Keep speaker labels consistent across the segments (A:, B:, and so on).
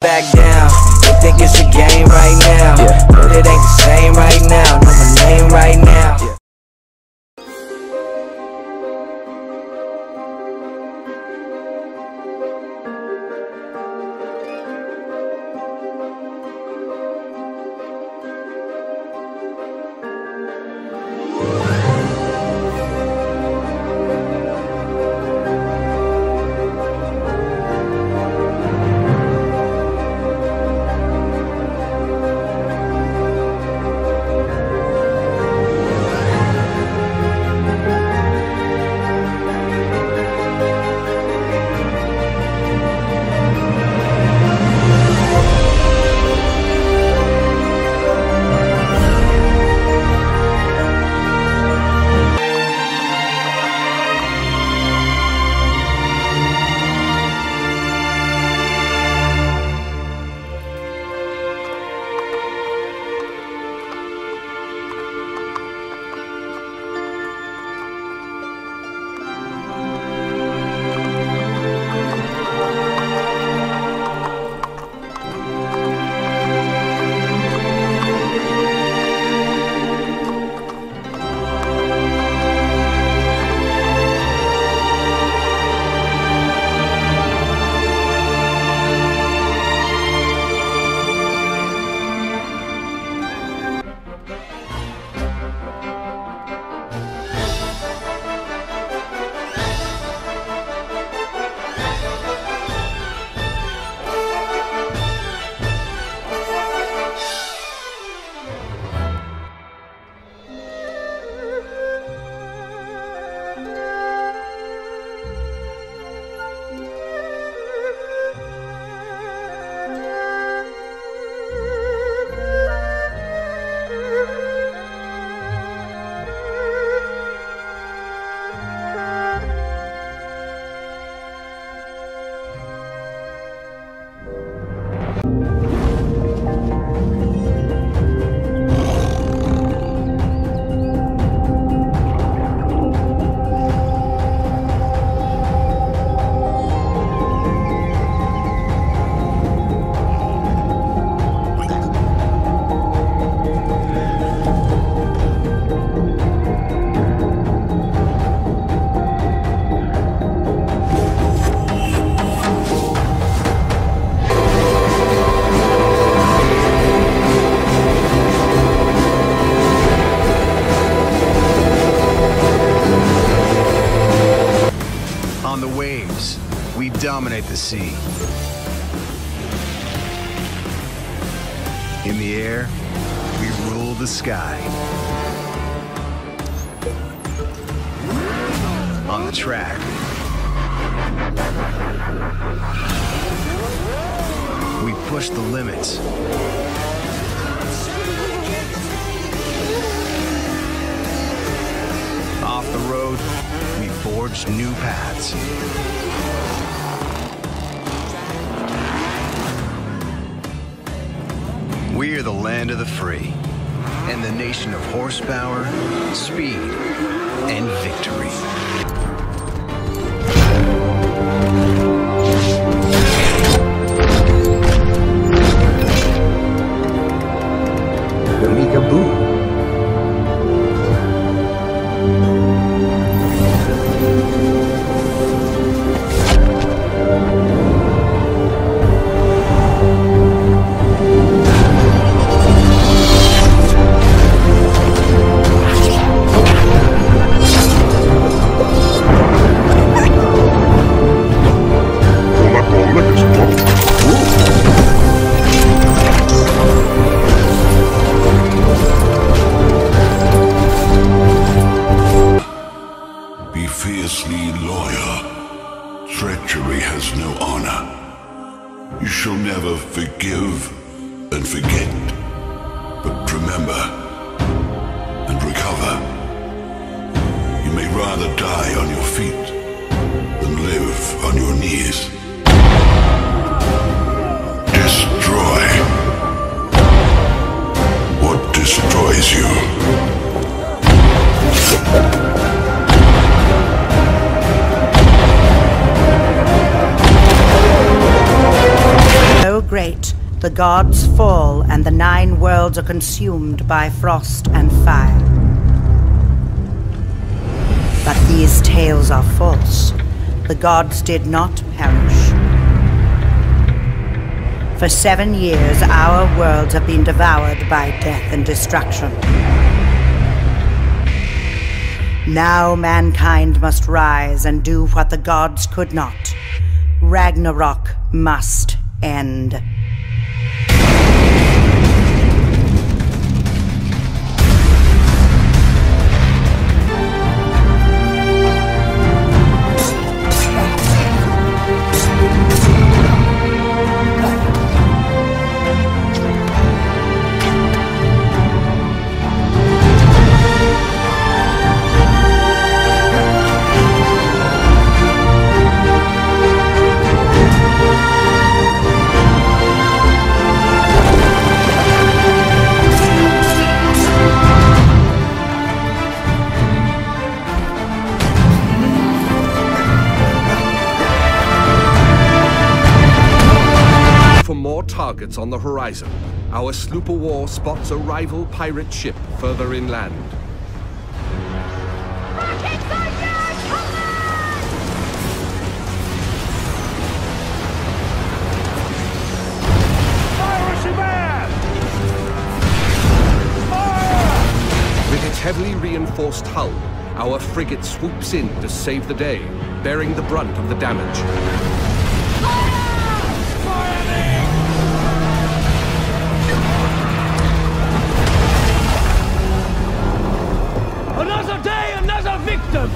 A: back down. They think it's a game right now, but it ain't the same right now. Know my name right now.
B: Dominate the sea. In the air, we rule the sky. On the track, we push the limits. Off the road, we forge new paths. We are the land of the free, and the nation of horsepower, speed, and victory.
C: fate, the gods fall and the 9 worlds are consumed by frost and fire. But these tales are false. The gods did not perish. For 7 years, our worlds have been devoured by death and destruction. Now mankind must rise and do what the gods could not. Ragnarok must end.
D: Targets on the horizon. Our sloop of war spots a rival pirate ship further inland.
E: Rockets on your command!
F: Piracy man! Fire!
D: With its heavily reinforced hull, our frigate swoops in to save the day, bearing the brunt of the damage.
F: Another day, another victim!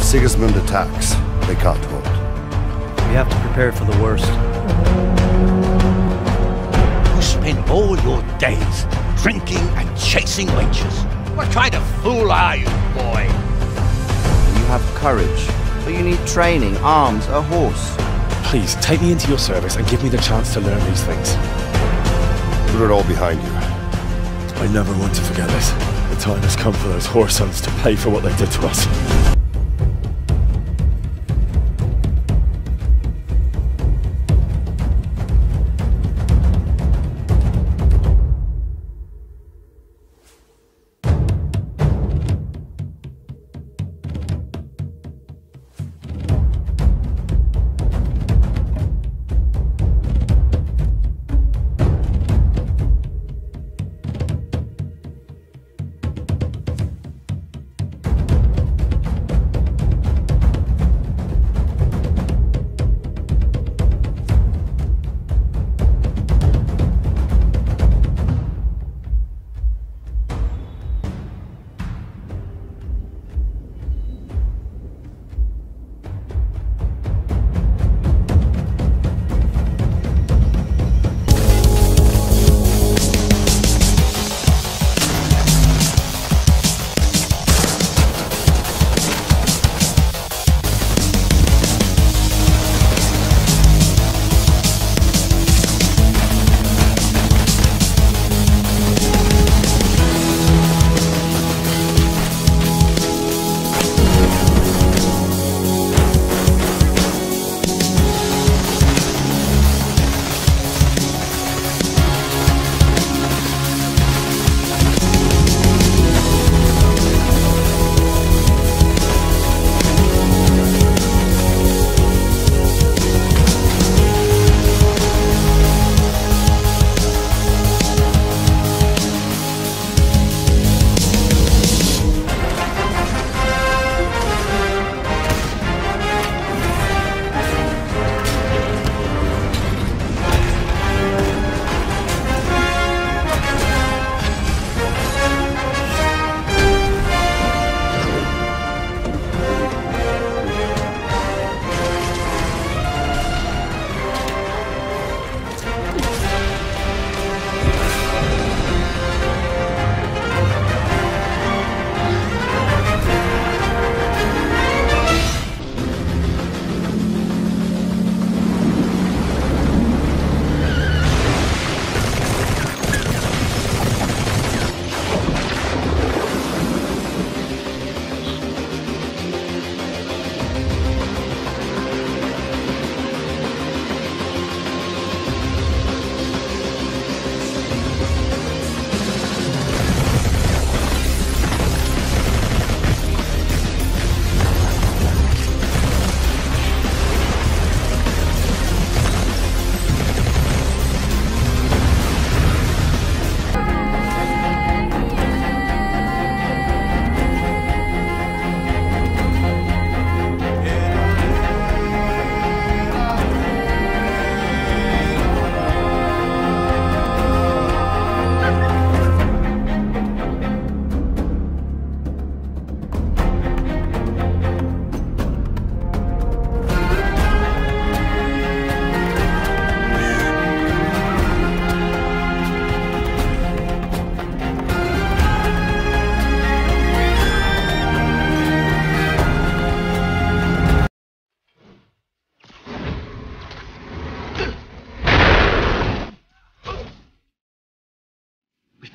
G: Sigismund attacks. They can't hold.
H: We have to prepare for the worst.
I: You spend all your days drinking and chasing wenches. What kind of fool are you, boy?
J: You have courage, but you need training, arms, a horse.
K: Please, take me into your service and give me the chance to learn these things.
G: Put it all behind you.
K: I never want to forget this. The time has come for those whoresons to pay for what they did to us.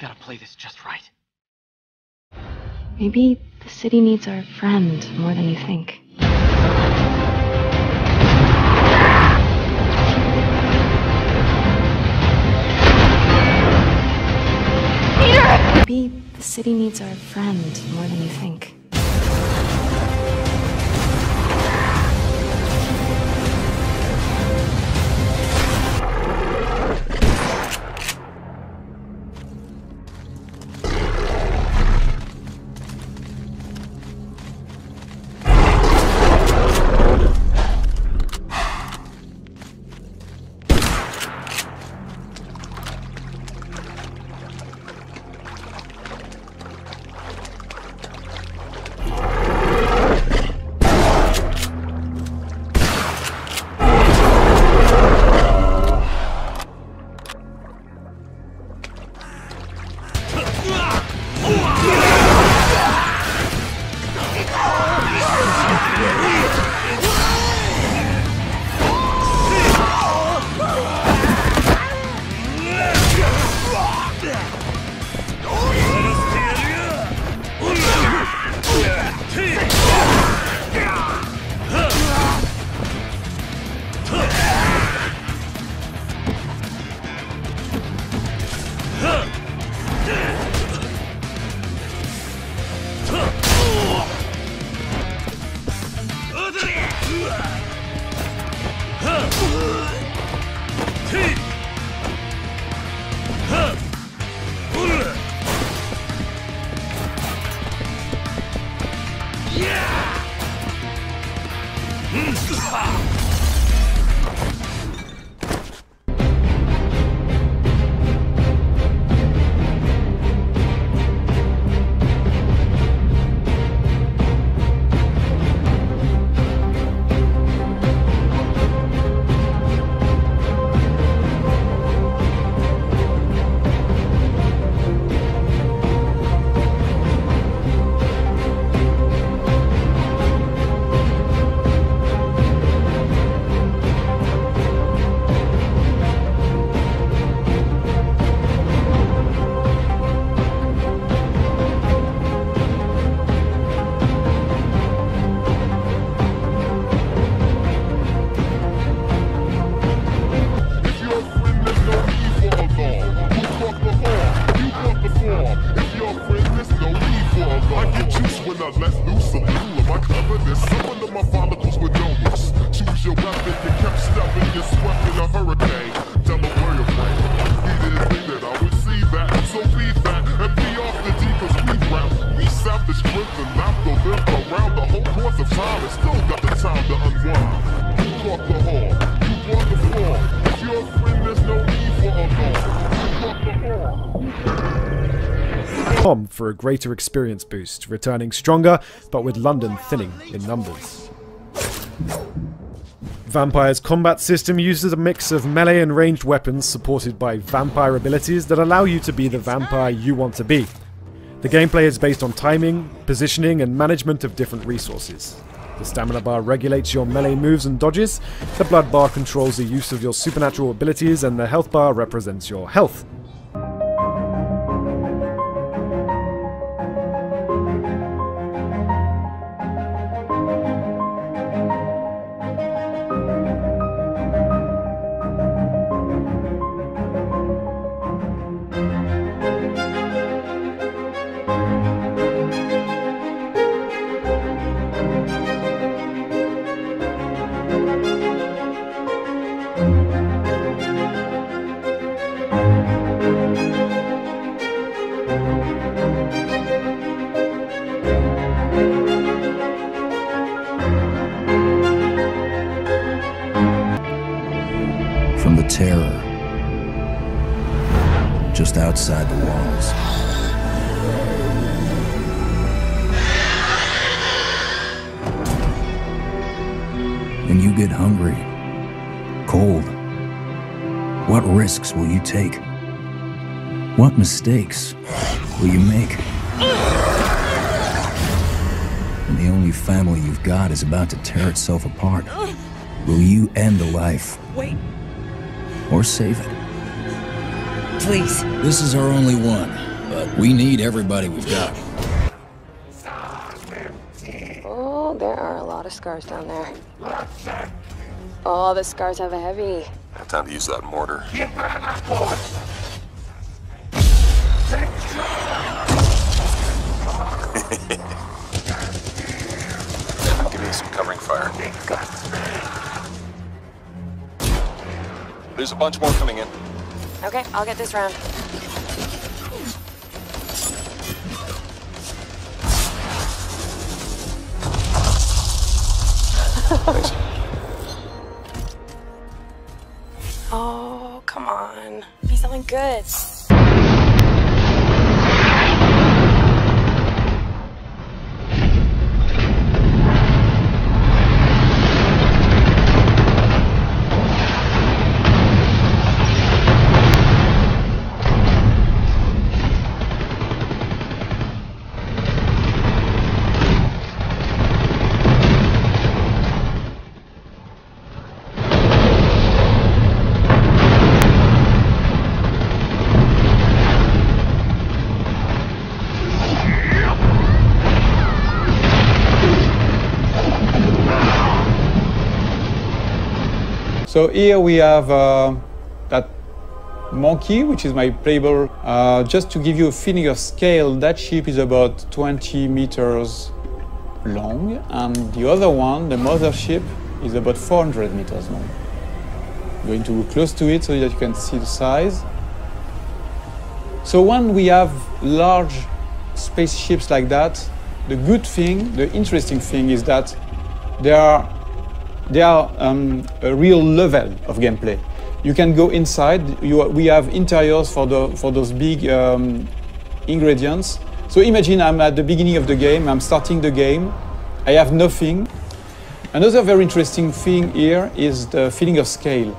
L: gotta play this just right.
M: Maybe the city needs our friend more than you think. Maybe the city needs our friend more than you think.
N: For a greater experience boost, returning stronger, but with London thinning in numbers. Vampyr's combat system uses a mix of melee and ranged weapons supported by vampire abilities that allow you to be the vampire you want to be. The gameplay is based on timing, positioning, and management of different resources. The stamina bar regulates your melee moves and dodges, the blood bar controls the use of your supernatural abilities, and the health bar represents your health.
O: terror just outside the walls. When you get hungry, cold, what risks will you take? What mistakes will you make? When the only family you've got is about to tear itself apart, will you end a life?
P: Wait.
O: Or save it?
P: Please.
O: This is our only one. but we need everybody we've got.
M: Oh, there are a lot of scars down there. Oh, the scars have a heavy.
L: Time to use that mortar. Give me some covering fire. There's a bunch more coming in.
M: Okay, I'll get this round.
L: Thanks.
M: Oh, come on. Be something good.
P: So here we have that monkey, which is my playable. Just to give you a feeling of scale, that ship is about 20 meters long, and the other one, the mother ship, is about 400 meters long. I'm going to go close to it so that you can see the size. So when we have large spaceships like that, the good thing, the interesting thing is that they are a real level of gameplay. You can go inside. We have interiors for those big ingredients. So imagine I'm at the beginning of the game, I'm starting the game, I have nothing. Another very interesting thing here is the feeling of scale.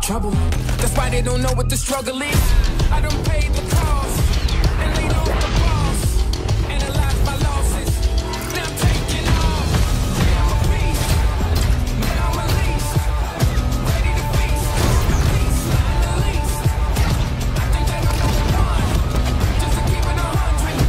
Q: trouble. That's why they don't know what the struggle is. I done paid the cost and laid off the boss. Analyze my losses. Now I'm taking off. I'm a beast. Now I'm released. Ready to feast. Peace, not the least. I think that I'm number one. Just to keep it 100.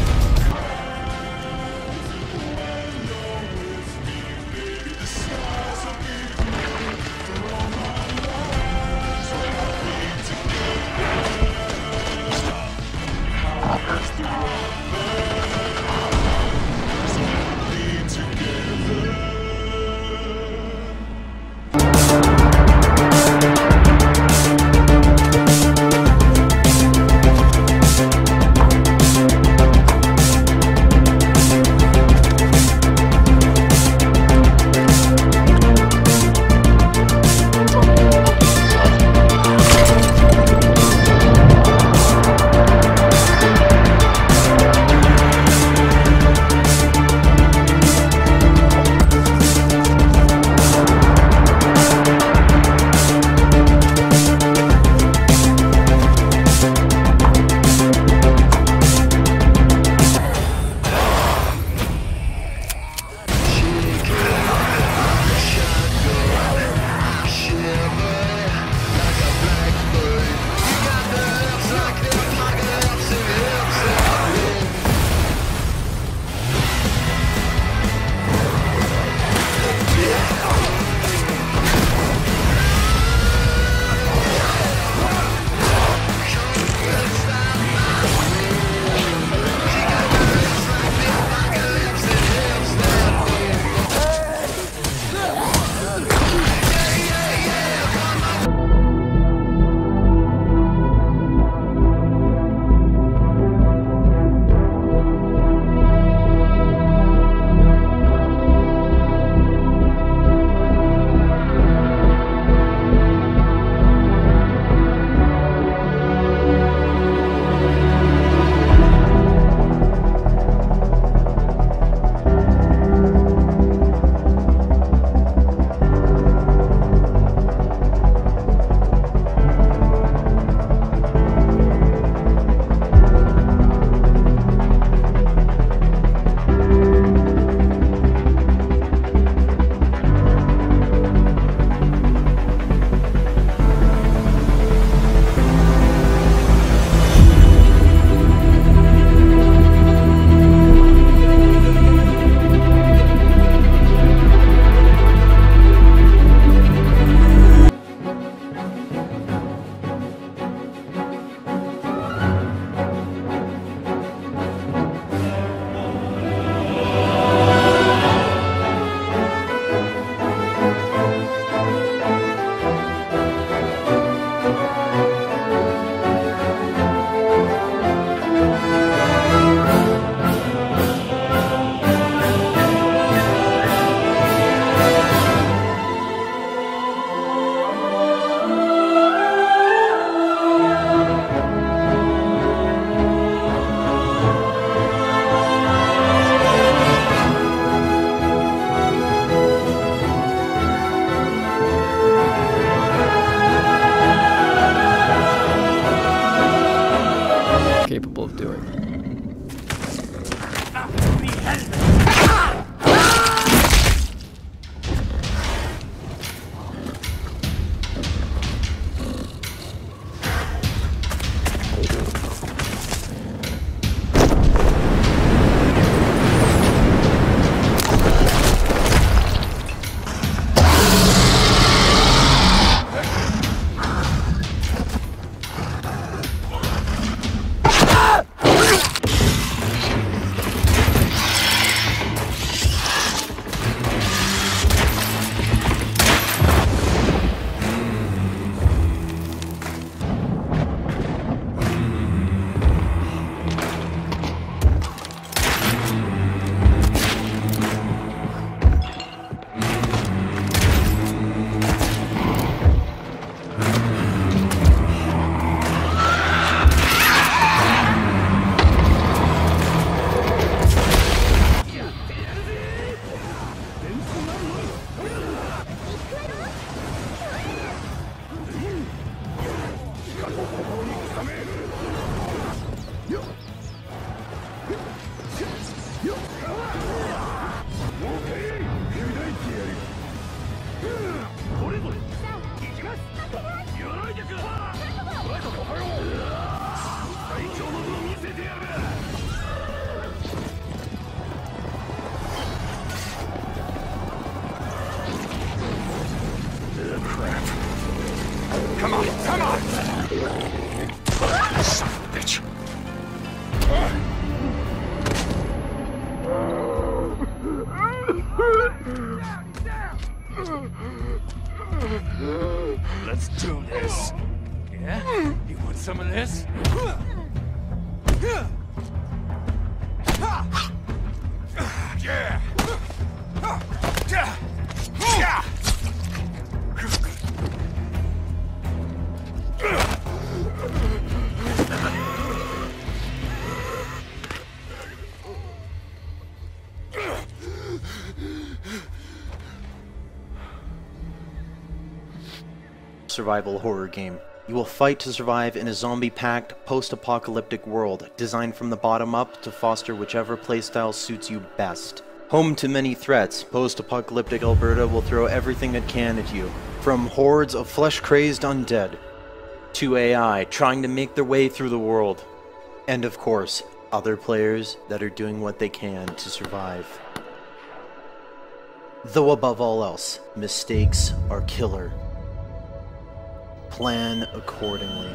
K: crap. Come on, come on! Son of a bitch. Let's do this. Yeah? You want some of this? Yeah!
R: Survival horror game. You will fight to survive in a zombie-packed, post-apocalyptic world, designed from the bottom up to foster whichever playstyle suits you best. Home to many threats, post-apocalyptic Alberta will throw everything it can at you, from hordes of flesh-crazed undead, to AI trying to make their way through the world, and of course, other players that are doing what they can to survive. Though above all else, mistakes are killer. Plan accordingly.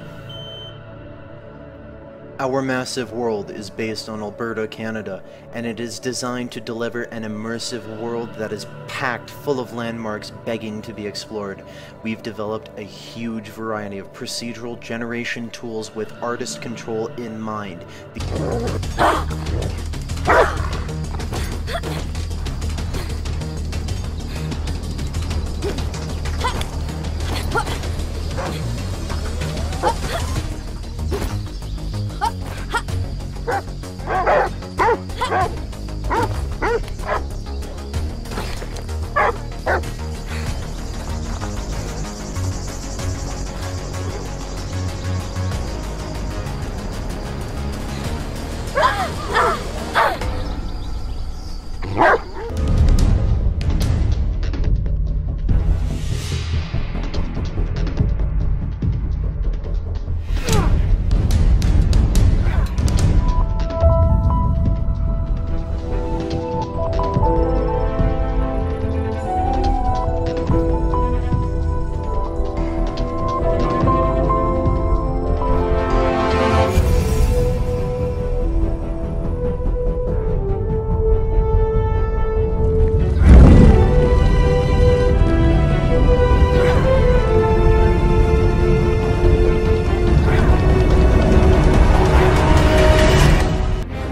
R: Our massive world is based on Alberta, Canada, and it is designed to deliver an immersive world that is packed full of landmarks begging to be explored. We've developed a huge variety of procedural generation tools with artist control in mind.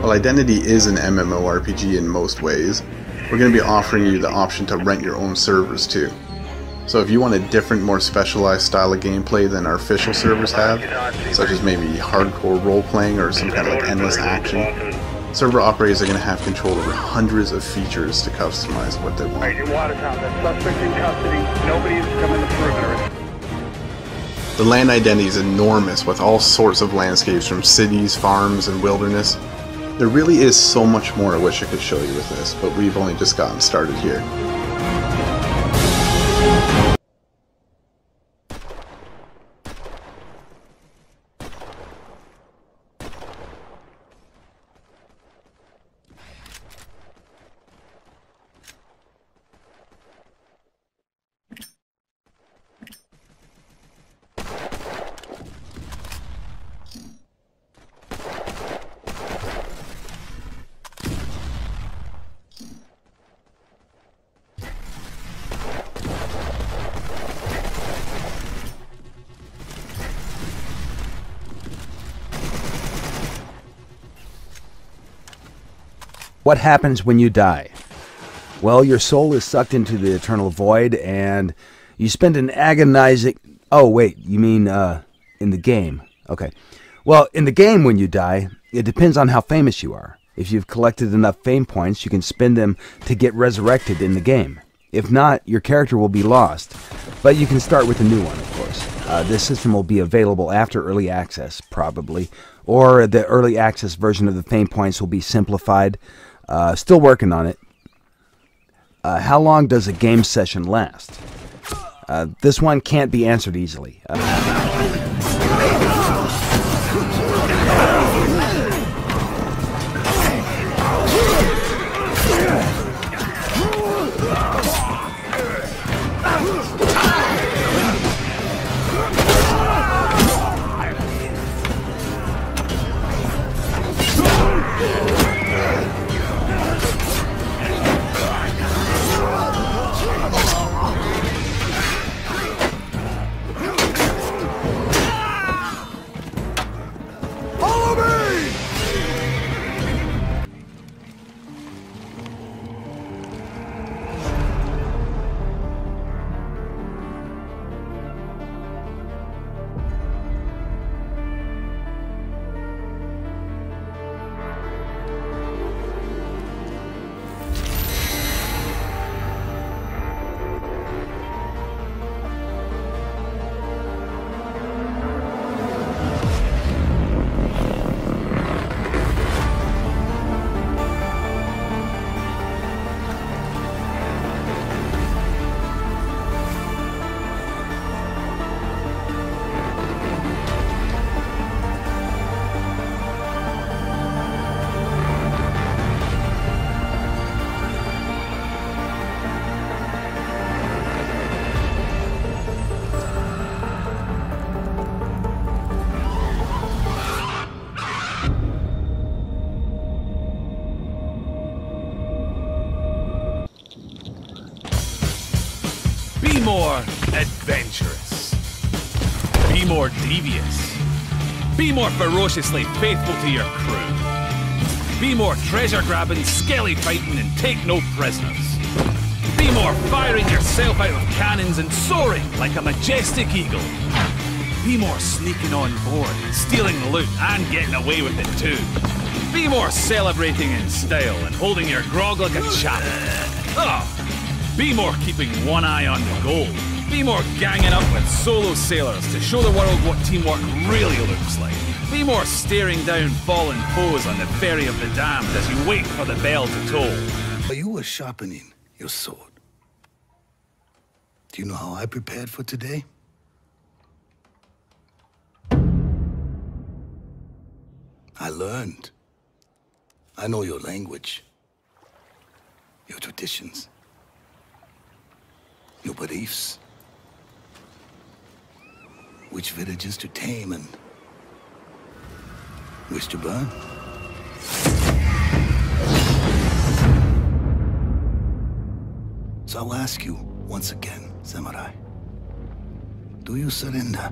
S: Identity is an MMORPG in most ways. We're going to be offering you the option to rent your own servers too. So if you want a different, more specialized style of gameplay than our official servers have, such as maybe hardcore role-playing or some kind of like endless action, server operators are going to have control over hundreds of features to customize what they want.
T: Alright, in Watertown, that suspect in custody, nobody's coming the perimeter.
S: The land identity is enormous with all sorts of landscapes from cities, farms, and wilderness. There really is so much more I wish I could show you with this, but we've only just gotten started here.
U: What happens when you die? Well, your soul is sucked into the eternal void, and you spend an agonizing... Oh, wait, you mean in the game. Okay. Well, in the game when you die, it depends on how famous you are. If you've collected enough fame points, you can spend them to get resurrected in the game. If not, your character will be lost. But you can start with a new one, of course. This system will be available after early access, probably. Or the early access version of the fame points will be simplified. Still working on it. How long does a game session last? This one can't be answered easily.
K: more adventurous. Be more devious. Be more ferociously faithful to your crew. Be more treasure-grabbing, skelly-fighting, and take no prisoners. Be more firing yourself out of cannons and soaring like a majestic eagle. Be more sneaking on board, stealing loot, and getting away with it too. Be more celebrating in style and holding your grog like a champ. Oh, be more keeping one eye on the goal. Be more ganging up with solo sailors to show the world what teamwork really looks like. Be more staring down fallen foes on the ferry of the damned as you wait for the bell to toll.
A: You were sharpening your sword. Do you know how I prepared for today? I learned. I know your language, your traditions, your beliefs, which villages to tame and which to burn. So I'll ask you once again, Samurai, do you surrender?